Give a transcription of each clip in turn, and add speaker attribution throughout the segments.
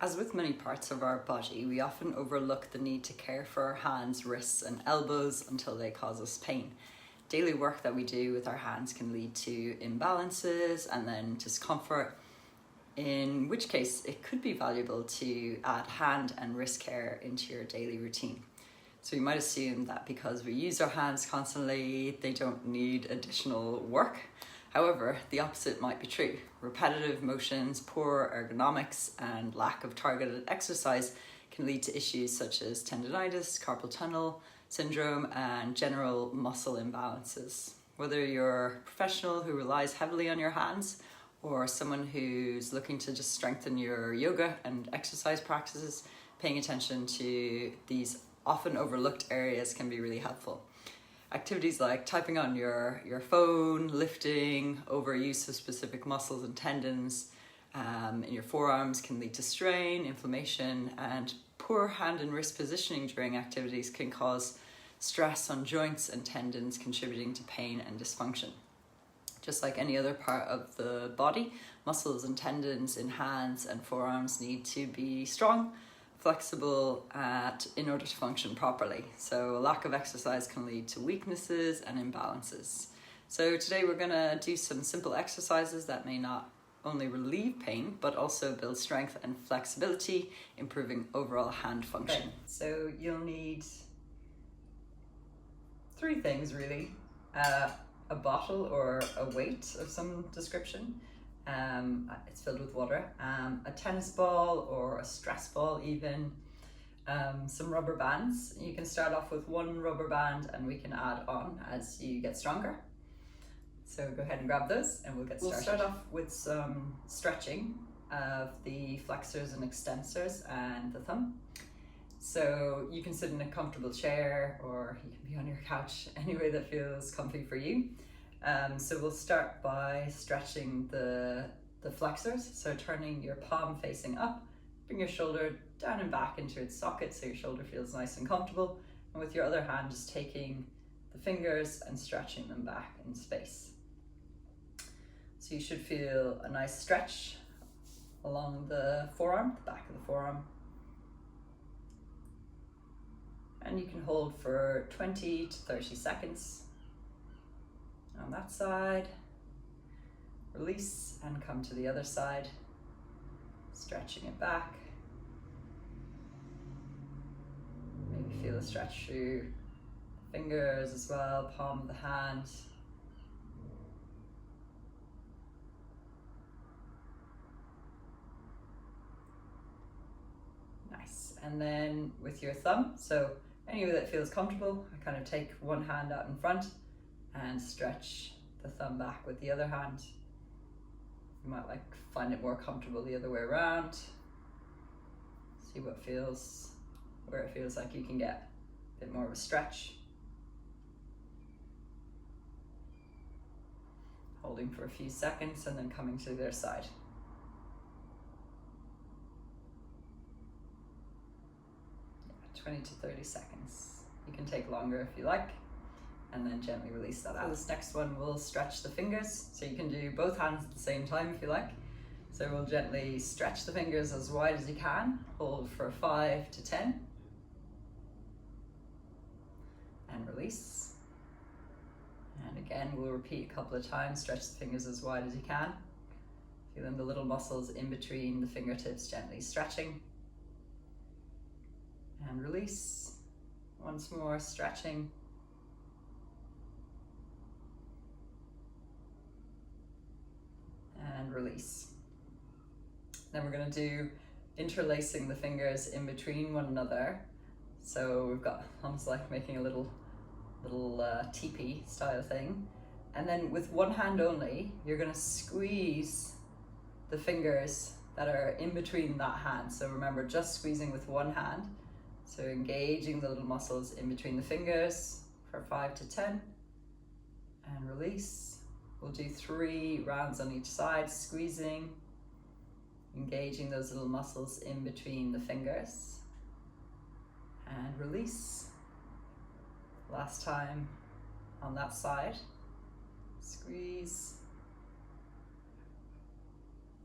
Speaker 1: As with many parts of our body, we often overlook the need to care for our hands, wrists and elbows until they cause us pain. Daily work that we do with our hands can lead to imbalances and then discomfort, in which case it could be valuable to add hand and wrist care into your daily routine. So you might assume that because we use our hands constantly, they don't need additional work. However, the opposite might be true. Repetitive motions, poor ergonomics, and lack of targeted exercise can lead to issues such as tendinitis, carpal tunnel syndrome, and general muscle imbalances. Whether you're a professional who relies heavily on your hands or someone who's looking to just strengthen your yoga and exercise practices, paying attention to these often overlooked areas can be really helpful. Activities like typing on your phone, lifting, overuse of specific muscles and tendons in your forearms can lead to strain, inflammation, and poor hand and wrist positioning during activities can cause stress on joints and tendons, contributing to pain and dysfunction. Just like any other part of the body, muscles and tendons in hands and forearms need to be strong, flexible in order to function properly. So a lack of exercise can lead to weaknesses and imbalances. So today we're going to do some simple exercises that may not only relieve pain but also build strength and flexibility, improving overall hand function. Okay. So you'll need three things really: a bottle or a weight of some description. It's filled with water, a tennis ball or a stress ball even, some rubber bands. You can start off with one rubber band and we can add on as you get stronger. So go ahead and grab those and we'll get started. We'll start off with some stretching of the flexors and extensors and the thumb. So you can sit in a comfortable chair or you can be on your couch, any way that feels comfy for you. So we'll start by stretching the flexors. So turning your palm facing up, bring your shoulder down and back into its socket so your shoulder feels nice and comfortable. And with your other hand, just taking the fingers and stretching them back in space. So you should feel a nice stretch along the forearm, the back of the forearm. And you can hold for 20 to 30 seconds. On that side, release and come to the other side, stretching it back. Maybe feel a stretch through the fingers as well, palm of the hand. Nice. And then with your thumb, so any way that feels comfortable, I kind of take one hand out in front and stretch the thumb back with the other hand. You might find it more comfortable the other way around. See where it feels like you can get a bit more of a stretch. Holding for a few seconds and then coming to the other side. Yeah, 20 to 30 seconds. You can take longer if you like, and then gently release that out. For this next one, we'll stretch the fingers. So you can do both hands at the same time if you like. So we'll gently stretch the fingers as wide as you can, hold for 5 to 10, and release. And again, we'll repeat a couple of times, stretch the fingers as wide as you can. Feeling the little muscles in between the fingertips gently stretching. And release. Once more, stretching. And release. Then we're going to do interlacing the fingers in between one another. So we've got almost like making a little teepee style thing. And then with one hand only, you're going to squeeze the fingers that are in between that hand. So remember, just squeezing with one hand. So engaging the little muscles in between the fingers for 5 to 10. And release. We'll do 3 rounds on each side, squeezing, engaging those little muscles in between the fingers, and release. Last time on that side, squeeze,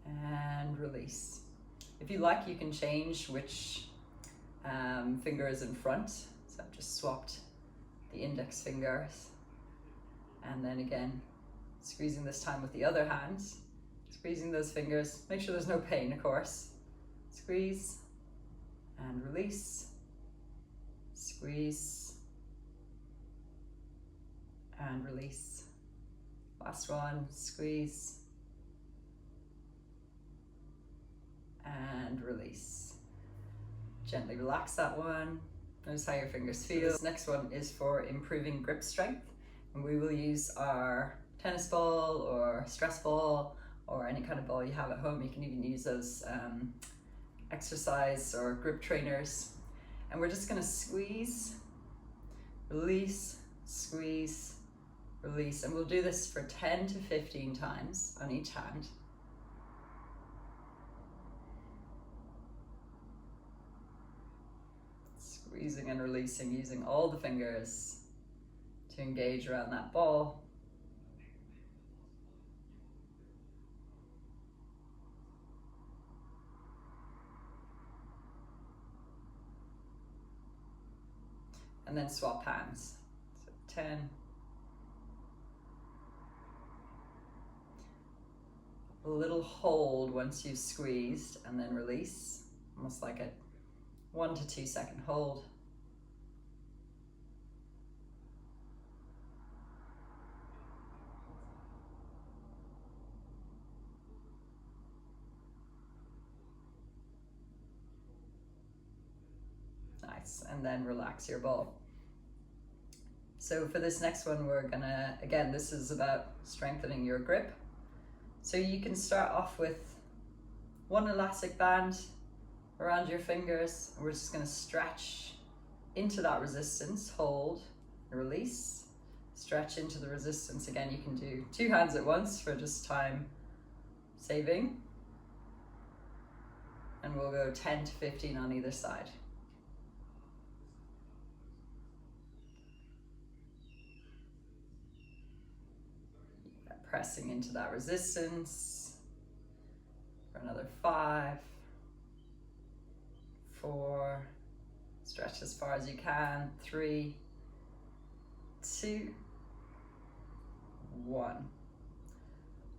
Speaker 1: and release. If you like, you can change which finger is in front. So I've just swapped the index fingers, and then again squeezing this time with the other hand, squeezing those fingers. Make sure there's no pain, of course. Squeeze and release, squeeze and release. Last one, squeeze and release. Gently relax that one. Notice how your fingers feel. This next one is for improving grip strength, and we will use our tennis ball or stress ball or any kind of ball you have at home. You can even use those exercise or grip trainers, and we're just going to squeeze, release, squeeze, release, and we'll do this for 10 to 15 times on each hand. Squeezing and releasing, using all the fingers to engage around that ball. And then swap hands. So 10. A little hold once you've squeezed, and then release, almost like a 1 to 2 second hold. Nice, and then relax your ball. So for this next one, we're gonna, again, this is about strengthening your grip. So you can start off with one elastic band around your fingers, and we're just going to stretch into that resistance, hold, release, stretch into the resistance. Again, you can do 2 hands at once for just time saving, and we'll go 10 to 15 on either side. Pressing into that resistance for another 5, 4, stretch as far as you can, 3, 2, 1.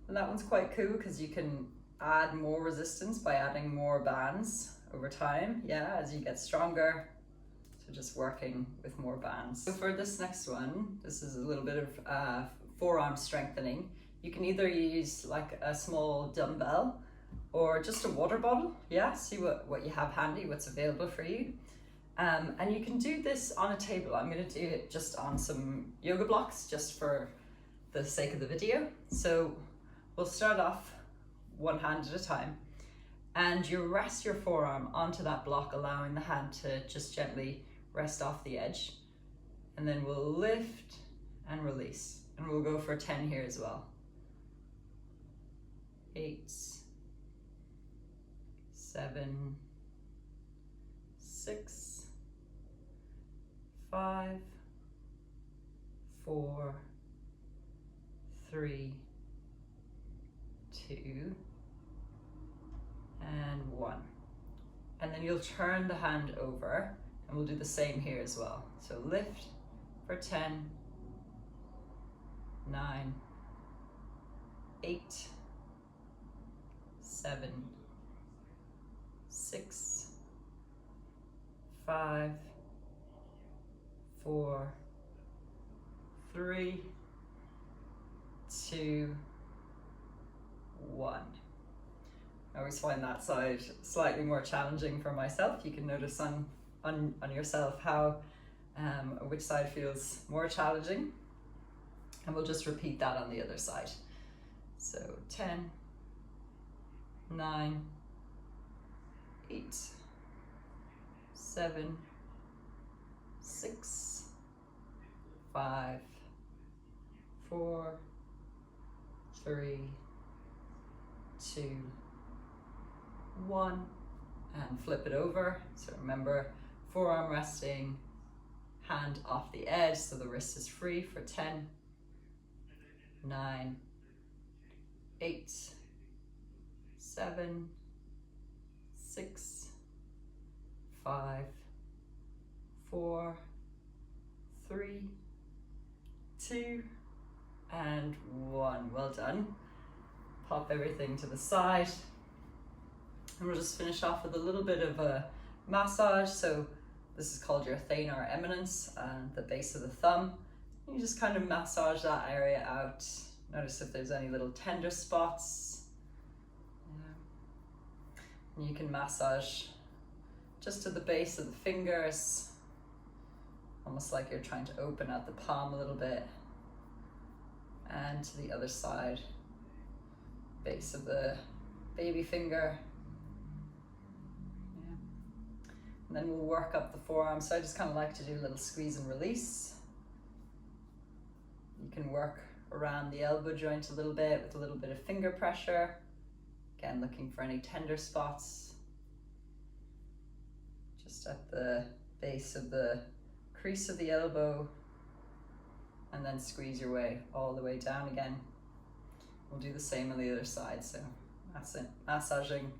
Speaker 1: And that one's quite cool because you can add more resistance by adding more bands over time, yeah, as you get stronger. So just working with more bands. So for this next one, this is a little bit of forearm strengthening. You can either use like a small dumbbell or just a water bottle, yeah, see what you have handy, what's available for you. And you can do this on a table. I'm going to do it just on some yoga blocks just for the sake of the video. So we'll start off one hand at a time, and you rest your forearm onto that block, allowing the hand to just gently rest off the edge. And then we'll lift and release, and we'll go for 10 here as well. 8, 7, 6, 5, 4, 3, 2, and 1. And then you'll turn the hand over, and we'll do the same here as well. So lift for 10, 9, 8, 7, 6, 5, 4, 3, 2, 1. I always find that side slightly more challenging for myself. You can notice on yourself how which side feels more challenging, and we'll just repeat that on the other side. So 10, 9, 8, 7, 6, 5, 4, 3, 2, 1, and flip it over. So remember, forearm resting, hand off the edge so the wrist is free for 10, 9, 8, 7, 6, 5, 4, 3, 2, and 1. Well done. Pop everything to the side. And we'll just finish off with a little bit of a massage. So this is called your thenar eminence and the base of the thumb. You just kind of massage that area out. Notice if there's any little tender spots. And you can massage just to the base of the fingers, almost like you're trying to open out the palm a little bit. And to the other side, base of the baby finger. And then we'll work up the forearm. So I just kind of like to do a little squeeze and release. You can work around the elbow joint a little bit with a little bit of finger pressure. Again, looking for any tender spots. Just at the base of the crease of the elbow. And then squeeze your way all the way down again. We'll do the same on the other side. So massaging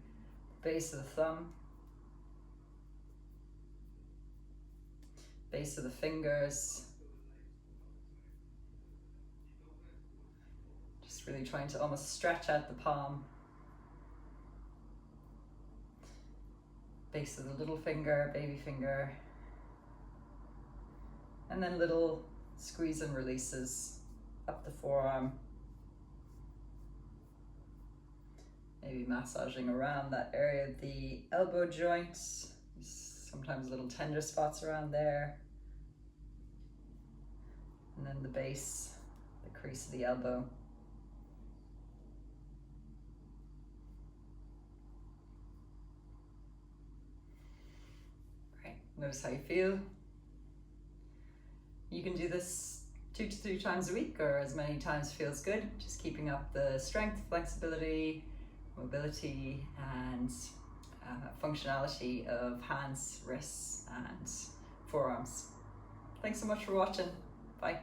Speaker 1: the base of the thumb. Base of the fingers. Just really trying to almost stretch out the palm. Base of the little finger, baby finger. And then little squeeze and releases up the forearm. Maybe massaging around that area of the elbow joint. Sometimes little tender spots around there. And then the base, the crease of the elbow. Great, notice how you feel. You can do this 2 to 3 times a week or as many times feels good. Just keeping up the strength, flexibility, mobility, and functionality of hands, wrists, and forearms. Thanks so much for watching. Bye.